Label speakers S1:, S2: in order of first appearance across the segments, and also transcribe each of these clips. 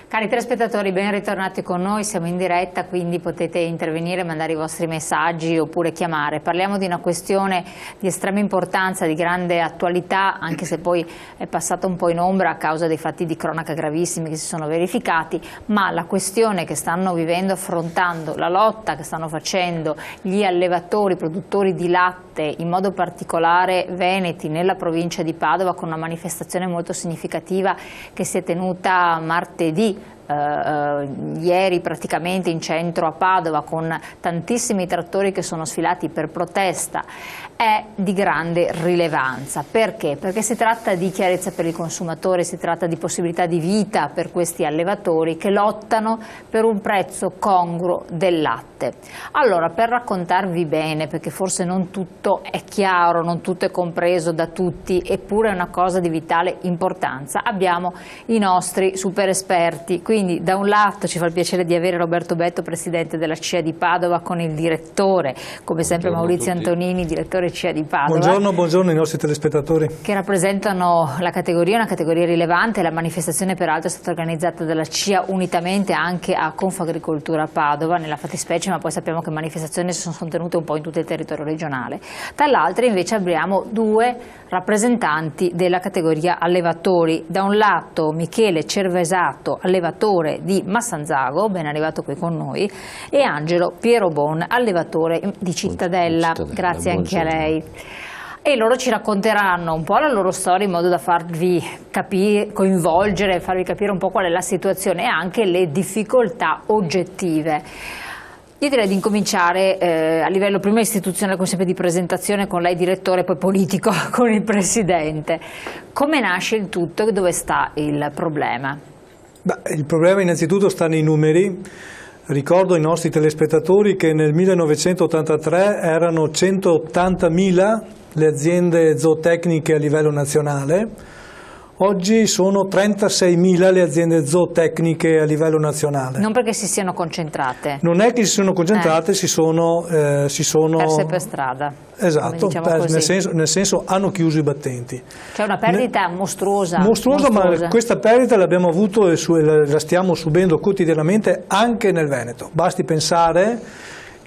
S1: Cari telespettatori, ben ritornati con noi, siamo in diretta, quindi potete intervenire, mandare i vostri messaggi oppure chiamare. Parliamo di una questione di estrema importanza, di grande attualità, anche se poi è passata un po' in ombra a causa dei fatti di cronaca gravissimi che si sono verificati, ma la questione che stanno vivendo, affrontando, la lotta che stanno facendo gli allevatori, i produttori di latte, in modo particolare veneti, nella provincia di Padova, con una manifestazione molto significativa che si è tenuta martedì, ieri praticamente in centro a Padova, con tantissimi trattori che sono sfilati per protesta, è di grande rilevanza. Perché? Perché si tratta di chiarezza per il consumatore, si tratta di possibilità di vita per questi allevatori che lottano per un prezzo congruo del latte. Allora, per raccontarvi bene, perché forse non tutto è chiaro, non tutto è compreso da tutti, eppure è una cosa di vitale importanza, abbiamo i nostri super esperti. Quindi da un lato ci fa il piacere di avere Roberto Betto, presidente della CIA di Padova, con il direttore, come sempre Maurizio Antonini, direttore CIA di Padova.
S2: Buongiorno ai nostri telespettatori.
S1: Che rappresentano la categoria, una categoria rilevante. La manifestazione peraltro è stata organizzata dalla CIA unitamente anche a Confagricoltura Padova, nella fattispecie, ma poi sappiamo che manifestazioni si sono tenute un po' in tutto il territorio regionale. Dall'altra invece abbiamo due rappresentanti della categoria allevatori. Da un lato Michele Cervesato, allevatore di Massanzago, ben arrivato qui con noi, e Angelo Pierobon, allevatore di Cittadella. Grazie anche a lei. E loro ci racconteranno un po' la loro storia in modo da farvi capire, coinvolgere, farvi capire un po' qual è la situazione e anche le difficoltà oggettive. Io direi di incominciare a livello prima istituzionale, come sempre, di presentazione con lei direttore, poi politico con il presidente. Come nasce il tutto e dove sta il problema?
S2: Il problema innanzitutto sta nei numeri. Ricordo ai nostri telespettatori che nel 1983 erano 180.000 le aziende zootecniche a livello nazionale. Oggi sono 36.000 le aziende zootecniche a livello nazionale.
S1: Non perché si siano concentrate.
S2: Non è che si sono concentrate, si sono
S1: perse per strada.
S2: Esatto, nel senso hanno chiuso i battenti.
S1: C'è una perdita mostruosa.
S2: Mostruosa, ma questa perdita l'abbiamo avuto e la stiamo subendo quotidianamente anche nel Veneto. Basti pensare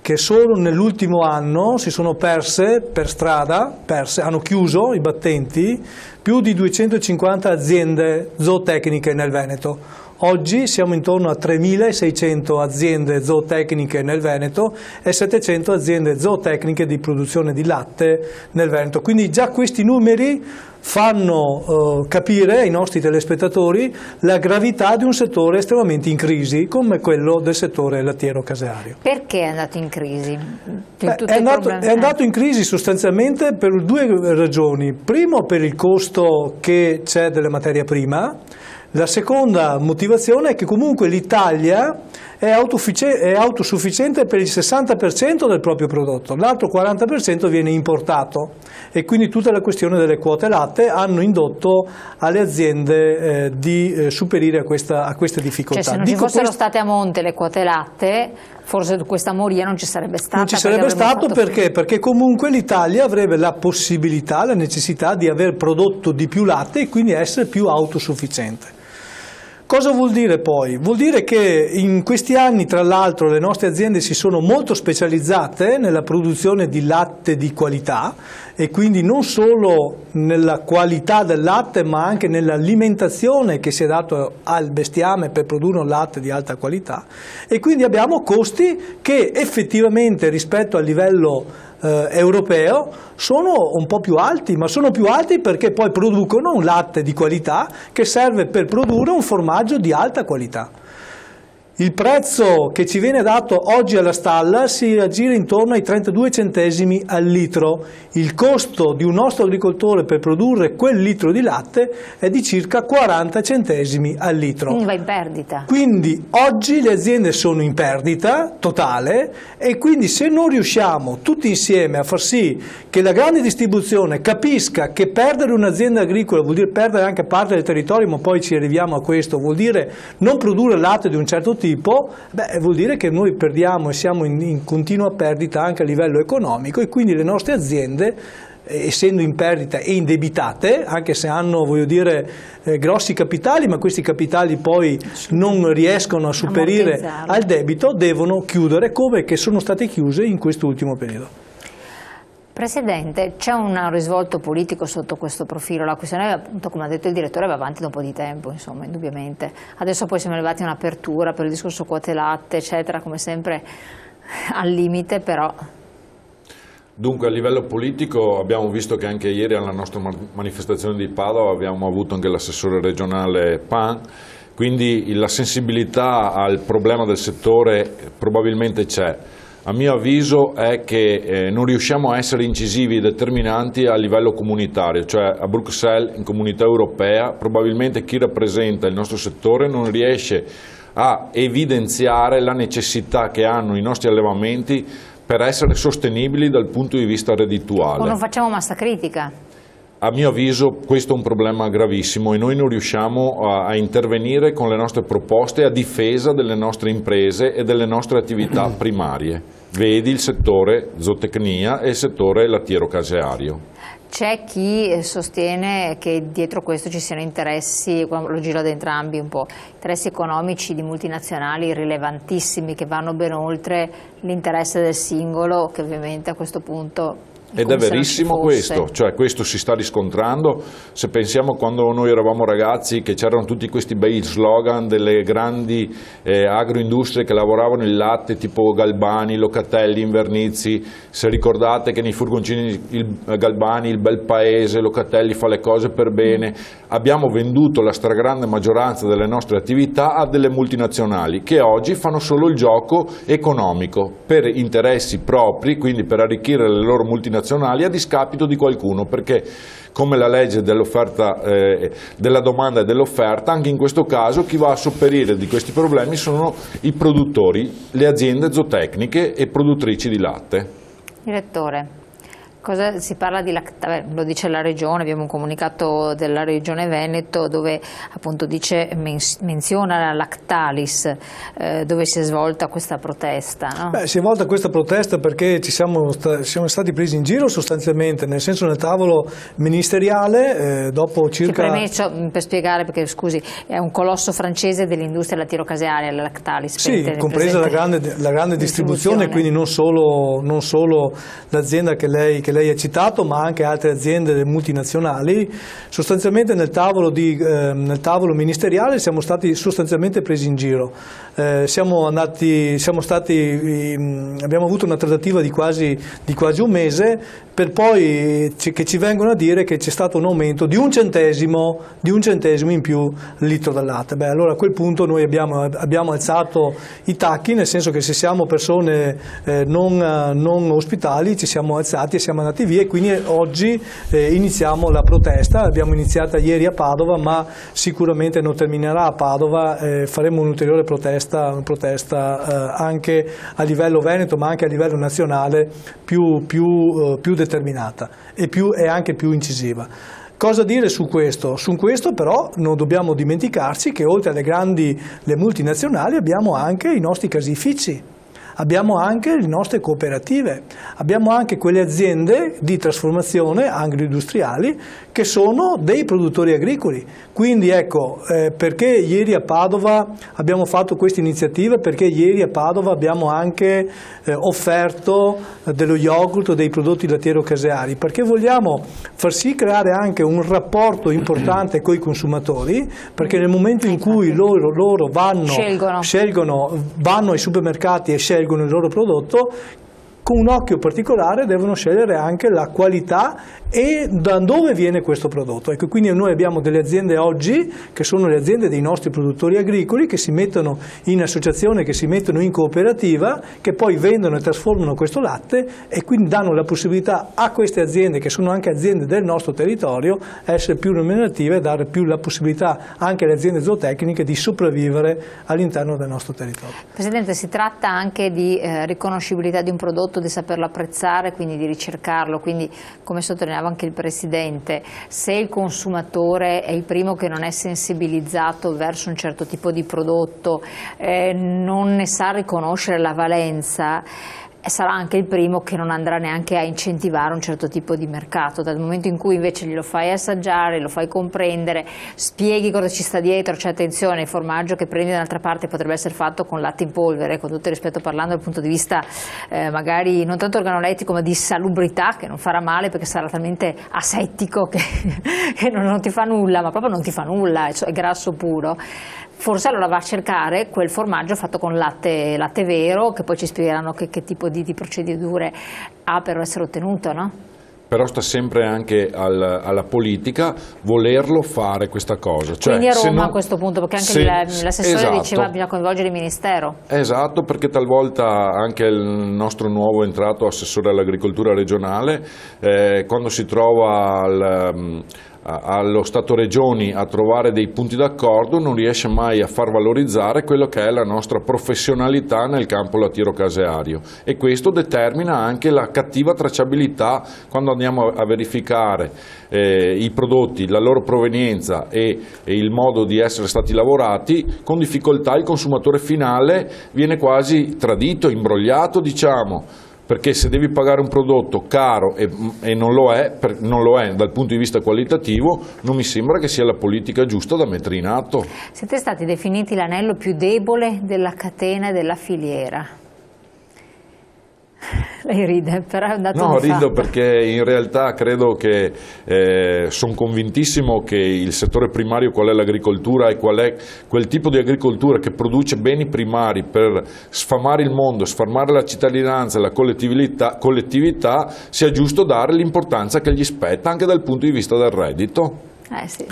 S2: che solo nell'ultimo anno si sono perse per strada, hanno chiuso i battenti più di 250 aziende zootecniche nel Veneto. Oggi siamo intorno a 3.600 aziende zootecniche nel Veneto e 700 aziende zootecniche di produzione di latte nel Veneto. Quindi già questi numeri fanno capire ai nostri telespettatori la gravità di un settore estremamente in crisi come quello del settore lattiero-caseario.
S1: Perché è andato in crisi?
S2: È andato in crisi sostanzialmente per due ragioni. Primo, per il costo che c'è delle materie prime. La seconda motivazione è che comunque l'Italia è autosufficiente per il 60% del proprio prodotto, l'altro 40% viene importato e quindi tutta la questione delle quote latte hanno indotto alle aziende di superare a queste difficoltà.
S1: Cioè, se non ci fossero state a monte le quote latte, forse questa moria non ci sarebbe stata.
S2: Non ci sarebbe stato perché comunque l'Italia avrebbe la possibilità, la necessità di aver prodotto di più latte e quindi essere più autosufficiente. Cosa vuol dire poi? Vuol dire che in questi anni, tra l'altro, le nostre aziende si sono molto specializzate nella produzione di latte di qualità e quindi non solo nella qualità del latte ma anche nell'alimentazione che si è dato al bestiame per produrre un latte di alta qualità e quindi abbiamo costi che effettivamente rispetto al livello europeo sono un po' più alti, ma sono più alti perché poi producono un latte di qualità che serve per produrre un formaggio di alta qualità. Il prezzo che ci viene dato oggi alla stalla si aggira intorno ai 32 centesimi al litro. Il costo di un nostro agricoltore per produrre quel litro di latte è di circa 40 centesimi al litro.
S1: Quindi va in perdita.
S2: Quindi oggi le aziende sono in perdita totale e quindi se non riusciamo tutti insieme a far sì che la grande distribuzione capisca che perdere un'azienda agricola vuol dire perdere anche parte del territorio, ma poi ci arriviamo a questo, vuol dire non produrre latte di un certo tipo, vuol dire che noi perdiamo e siamo in continua perdita anche a livello economico e quindi le nostre aziende essendo in perdita e indebitate, anche se hanno, voglio dire, grossi capitali, ma questi capitali poi non riescono a superare al debito, devono chiudere come che sono state chiuse in quest'ultimo periodo.
S1: Presidente, c'è un risvolto politico sotto questo profilo, la questione, appunto, come ha detto il direttore, va avanti da un po' di tempo, insomma, indubbiamente. Adesso poi siamo arrivati a un'apertura per il discorso quote latte, eccetera, come sempre al limite, però.
S3: Dunque, a livello politico abbiamo visto che anche ieri alla nostra manifestazione di Padova abbiamo avuto anche l'assessore regionale Pan, quindi la sensibilità al problema del settore probabilmente c'è. A mio avviso è che non riusciamo a essere incisivi e determinanti a livello comunitario, cioè a Bruxelles, in Comunità Europea, probabilmente chi rappresenta il nostro settore non riesce a evidenziare la necessità che hanno i nostri allevamenti per essere sostenibili dal punto di vista reddituale.
S1: O non facciamo massa critica?
S3: A mio avviso questo è un problema gravissimo e noi non riusciamo a intervenire con le nostre proposte a difesa delle nostre imprese e delle nostre attività primarie. Vedi il settore zootecnia e il settore lattiero-caseario.
S1: C'è chi sostiene che dietro questo ci siano interessi, lo giro ad entrambi un po', interessi economici di multinazionali rilevantissimi che vanno ben oltre l'interesse del singolo, che ovviamente a questo punto...
S3: Ed è verissimo questo, cioè questo si sta riscontrando. Se pensiamo quando noi eravamo ragazzi che c'erano tutti questi bei slogan delle grandi agroindustrie che lavoravano il latte, tipo Galbani, Locatelli, Invernizzi, se ricordate che nei furgoncini Galbani, il bel paese, Locatelli fa le cose per bene, abbiamo venduto la stragrande maggioranza delle nostre attività a delle multinazionali che oggi fanno solo il gioco economico per interessi propri, quindi per arricchire le loro multinazionali a discapito di qualcuno, perché come la legge dell'offerta, della domanda e dell'offerta, anche in questo caso chi va a sopperire di questi problemi sono i produttori, le aziende zootecniche e produttrici di latte.
S1: Direttore, cosa si parla di latte? Lo dice la Regione, abbiamo un comunicato della Regione Veneto dove appunto menziona la Lactalis, dove si è svolta questa protesta. No?
S2: Beh, si è svolta questa protesta perché siamo stati presi in giro sostanzialmente, nel senso nel tavolo ministeriale, dopo circa...
S1: Premesso, per spiegare, perché scusi, è un colosso francese dell'industria lattiero-casearia, la Lactalis.
S2: Sì, compresa la grande distribuzione, quindi non solo l'azienda che lei ha citato, ma anche altre aziende multinazionali. Sostanzialmente nel tavolo ministeriale siamo stati sostanzialmente presi in giro. Abbiamo avuto una trattativa di quasi un mese, per poi che ci vengono a dire che c'è stato un aumento di un centesimo in più il litro del latte. Beh, allora a quel punto noi abbiamo alzato i tacchi, nel senso che se siamo persone non ospitali ci siamo alzati e siamo andati via, e quindi oggi iniziamo la protesta. L'abbiamo iniziata ieri a Padova, ma sicuramente non terminerà a Padova, faremo un'ulteriore protesta anche a livello veneto, ma anche a livello nazionale più determinata e anche più incisiva. Cosa dire su questo? Su questo però non dobbiamo dimenticarci che oltre alle multinazionali abbiamo anche i nostri caseifici. Abbiamo anche le nostre cooperative, abbiamo anche quelle aziende di trasformazione agroindustriali che sono dei produttori agricoli. Quindi ecco, perché ieri a Padova abbiamo fatto questa iniziativa? Perché ieri a Padova abbiamo anche offerto dello yogurt o dei prodotti lattiero-caseari, perché vogliamo far sì creare anche un rapporto importante con i consumatori, perché nel momento in cui loro vanno ai supermercati e scelgono il loro prodotto, con un occhio particolare devono scegliere anche la qualità e da dove viene questo prodotto. Ecco, quindi noi abbiamo delle aziende oggi che sono le aziende dei nostri produttori agricoli che si mettono in associazione, che si mettono in cooperativa, che poi vendono e trasformano questo latte e quindi danno la possibilità a queste aziende, che sono anche aziende del nostro territorio, essere più remunerative e dare più la possibilità anche alle aziende zootecniche di sopravvivere all'interno del nostro territorio.
S1: Presidente, si tratta anche di riconoscibilità di un prodotto, di saperlo apprezzare, quindi di ricercarlo, quindi come sottolineava anche il Presidente, se il consumatore è il primo che non è sensibilizzato verso un certo tipo di prodotto, non ne sa riconoscere la valenza, sarà anche il primo che non andrà neanche a incentivare un certo tipo di mercato. Dal momento in cui invece glielo fai assaggiare, lo fai comprendere, spieghi cosa ci sta dietro, cioè attenzione, il formaggio che prendi dall'altra parte potrebbe essere fatto con latte in polvere, con tutto il rispetto parlando dal punto di vista magari non tanto organolettico ma di salubrità, che non farà male perché sarà talmente asettico che non ti fa nulla, ma proprio non ti fa nulla, è grasso puro. Forse allora va a cercare quel formaggio fatto con latte vero, che poi ci spiegheranno che tipo di procedure ha per essere ottenuto, no?
S3: Però sta sempre anche alla politica volerlo fare questa cosa.
S1: Quindi a Roma a questo punto, perché anche l'assessore
S3: esatto.
S1: diceva che bisogna coinvolgere il Ministero. Esatto,
S3: perché talvolta anche il nostro nuovo entrato assessore all'agricoltura regionale, quando si trova allo Stato Regioni a trovare dei punti d'accordo, non riesce mai a far valorizzare quello che è la nostra professionalità nel campo lattiero-caseario, e questo determina anche la cattiva tracciabilità quando andiamo a verificare i prodotti, la loro provenienza e il modo di essere stati lavorati. Con difficoltà il consumatore finale viene quasi tradito, imbrogliato, diciamo, perché se devi pagare un prodotto caro e non lo è dal punto di vista qualitativo, non mi sembra che sia la politica giusta da mettere in atto.
S1: Siete stati definiti l'anello più debole della catena e della filiera. Lei ride, però è un dato
S3: No,
S1: di
S3: rido
S1: fatto.
S3: perché in realtà credo che sono convintissimo che il settore primario, qual è l'agricoltura e qual è quel tipo di agricoltura che produce beni primari per sfamare il mondo, sfamare la cittadinanza e la collettività, sia giusto dare l'importanza che gli spetta anche dal punto di vista del reddito.
S1: Sì.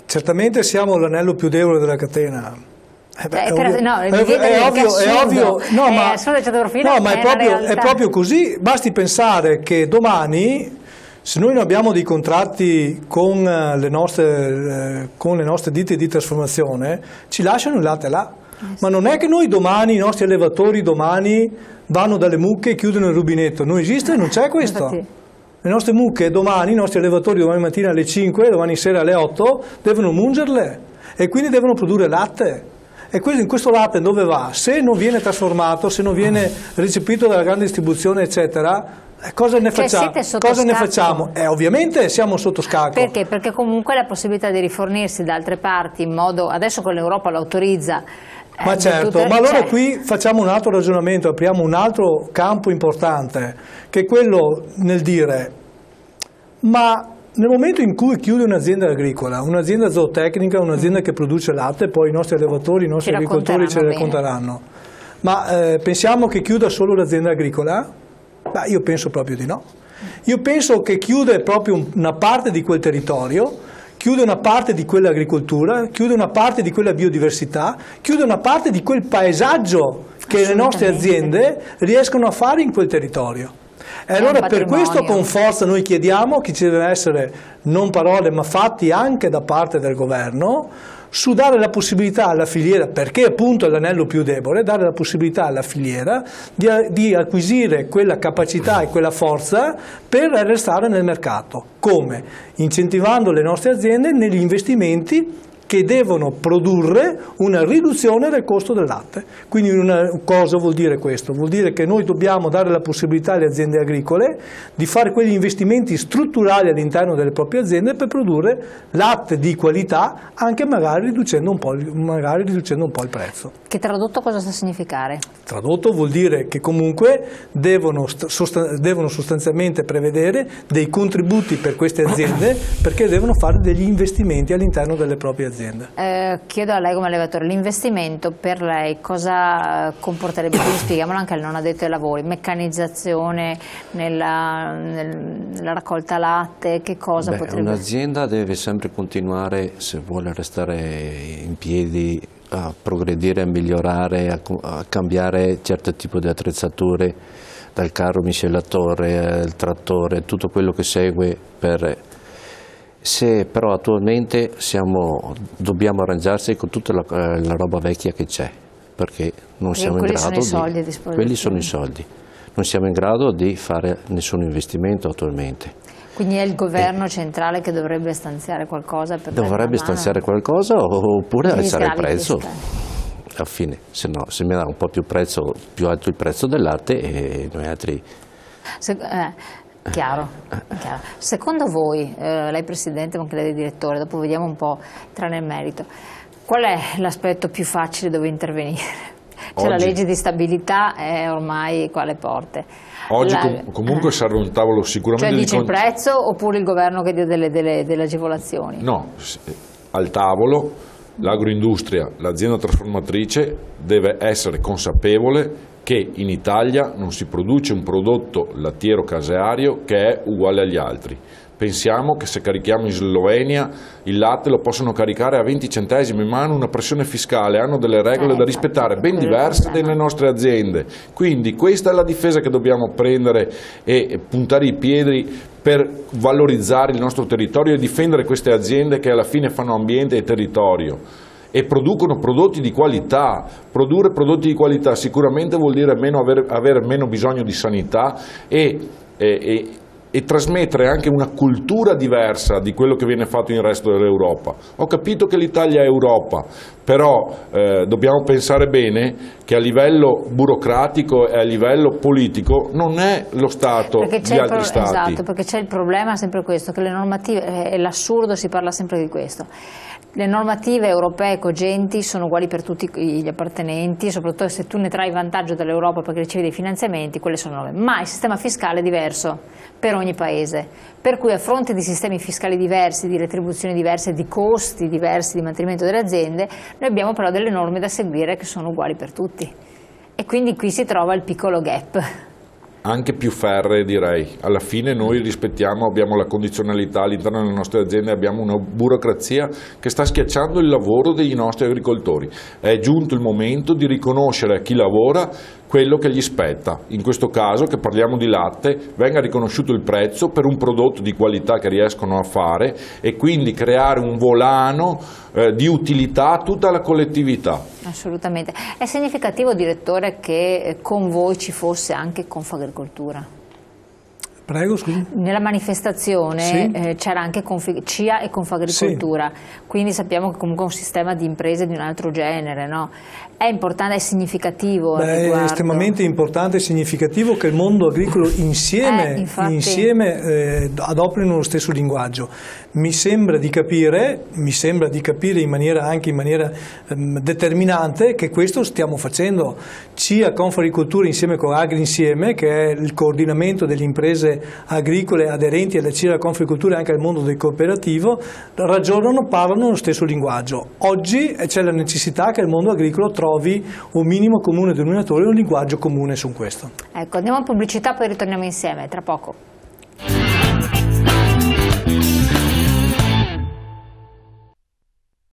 S2: Certamente siamo l'anello più debole della catena.
S1: È
S2: proprio così. Basti pensare che domani, se noi non abbiamo dei contratti con le nostre ditte di trasformazione, ci lasciano il latte là. Ma non è che noi domani, i nostri allevatori domani vanno dalle mucche e chiudono il rubinetto. Non esiste, non c'è questo.
S1: Infatti.
S2: Le nostre mucche domani, i nostri allevatori domani mattina alle 5, domani sera alle 8, devono mungerle e quindi devono produrre latte. E in questo latte dove va? Se non viene trasformato, se non viene recepito dalla grande distribuzione, eccetera, cosa ne facciamo? Ovviamente siamo sotto scacco.
S1: Perché? Perché comunque la possibilità di rifornirsi da altre parti in modo, adesso con l'Europa lo autorizza.
S2: Ma certo, ma allora qui facciamo un altro ragionamento, apriamo un altro campo importante, che è quello nel dire, ma nel momento in cui chiude un'azienda agricola, un'azienda zootecnica, un'azienda che produce latte, poi i nostri allevatori, i nostri agricoltori ce le racconteranno, ma pensiamo che chiuda solo l'azienda agricola? Beh, io penso proprio di no. Io penso che chiude proprio una parte di quel territorio, chiude una parte di quell'agricoltura, chiude una parte di quella biodiversità, chiude una parte di quel paesaggio che le nostre aziende riescono a fare in quel territorio. E allora per questo con forza noi chiediamo che ci devono essere non parole ma fatti anche da parte del governo su dare la possibilità alla filiera, perché appunto è l'anello più debole, dare la possibilità alla filiera di acquisire quella capacità e quella forza per restare nel mercato. Come? Incentivando le nostre aziende negli investimenti che devono produrre una riduzione del costo del latte. Quindi cosa vuol dire questo? Vuol dire che noi dobbiamo dare la possibilità alle aziende agricole di fare quegli investimenti strutturali all'interno delle proprie aziende per produrre latte di qualità, anche magari riducendo un po' il prezzo.
S1: Che tradotto cosa sta a significare?
S2: Tradotto vuol dire che comunque devono sostanzialmente prevedere dei contributi per queste aziende perché devono fare degli investimenti all'interno delle proprie aziende.
S1: Chiedo a lei come allevatore, l'investimento per lei cosa comporterebbe? Quindi spieghiamolo anche al non addetto ai lavori, meccanizzazione nella raccolta latte, che cosa potrebbe?
S4: Un'azienda deve sempre continuare, se vuole restare in piedi, a progredire, a migliorare, a cambiare certo tipo di attrezzature, dal carro miscelatore al trattore, tutto quello che segue Se però attualmente dobbiamo arrangiarsi con tutta la roba vecchia che c'è, perché non siamo in grado quelli sono i soldi. Non siamo in grado di fare nessun investimento attualmente.
S1: Quindi è il governo centrale che dovrebbe stanziare qualcosa per
S4: dovrebbe stanziare qualcosa oppure alzare il prezzo. alla fine, se no, se mi dà un po' più alto il prezzo del latte e noi altri...
S1: Chiaro. Secondo voi, lei Presidente ma anche lei Direttore, dopo vediamo un po', entrare nel merito, qual è l'aspetto più facile dove intervenire? Cioè la legge di stabilità è ormai qua alle porte.
S3: Oggi comunque serve un tavolo sicuramente...
S1: Cioè dice il prezzo oppure il governo che dia delle agevolazioni?
S3: No, al tavolo l'agroindustria, l'azienda trasformatrice deve essere consapevole che in Italia non si produce un prodotto lattiero caseario che è uguale agli altri. Pensiamo che se carichiamo in Slovenia il latte lo possono caricare a 20 centesimi, ma hanno una pressione fiscale, hanno delle regole da rispettare ben diverse dalle nostre aziende. Quindi questa è la difesa che dobbiamo prendere e puntare i piedi per valorizzare il nostro territorio e difendere queste aziende che alla fine fanno ambiente e territorio e producono prodotti di qualità. Produrre prodotti di qualità sicuramente vuol dire avere meno bisogno di sanità e trasmettere anche una cultura diversa di quello che viene fatto nel resto dell'Europa. Ho capito che l'Italia è Europa, però dobbiamo pensare bene che a livello burocratico e a livello politico non è lo Stato di altri Stati.
S1: Esatto, perché c'è il problema sempre questo, che le normative, è l'assurdo, si parla sempre di questo. Le normative europee cogenti sono uguali per tutti gli appartenenti, soprattutto se tu ne trai vantaggio dall'Europa perché ricevi dei finanziamenti, quelle sono nuove. Ma il sistema fiscale è diverso per ogni paese, per cui a fronte di sistemi fiscali diversi, di retribuzioni diverse, di costi diversi di mantenimento delle aziende, noi abbiamo però delle norme da seguire che sono uguali per tutti. E quindi qui si trova il piccolo gap.
S3: Anche più ferree direi, alla fine noi rispettiamo, abbiamo la condizionalità all'interno delle nostre aziende, abbiamo una burocrazia che sta schiacciando il lavoro dei nostri agricoltori. È giunto il momento di riconoscere a chi lavora quello che gli spetta, in questo caso che parliamo di latte, venga riconosciuto il prezzo per un prodotto di qualità che riescono a fare e quindi creare un volano di utilità a tutta la collettività.
S1: Assolutamente. È significativo, Direttore, che con voi ci fosse anche Confagricoltura?
S2: Prego, scusi.
S1: Nella manifestazione
S2: sì.
S1: C'era anche CIA e Confagricoltura, sì. Quindi sappiamo che comunque è un sistema di imprese di un altro genere, no? È importante, è significativo?
S2: È estremamente importante e significativo che il mondo agricolo insieme adoperino lo stesso linguaggio. Mi sembra di capire anche in maniera determinante che questo stiamo facendo. CIA Confagricoltura insieme con Agri Insieme, che è il coordinamento delle imprese agricole aderenti alla CIA Confagricoltura e anche al mondo del cooperativo, parlano lo stesso linguaggio. Oggi c'è la necessità che il mondo agricolo trovi un minimo comune denominatore e un linguaggio comune su questo.
S1: Ecco, andiamo in pubblicità, poi ritorniamo insieme tra poco.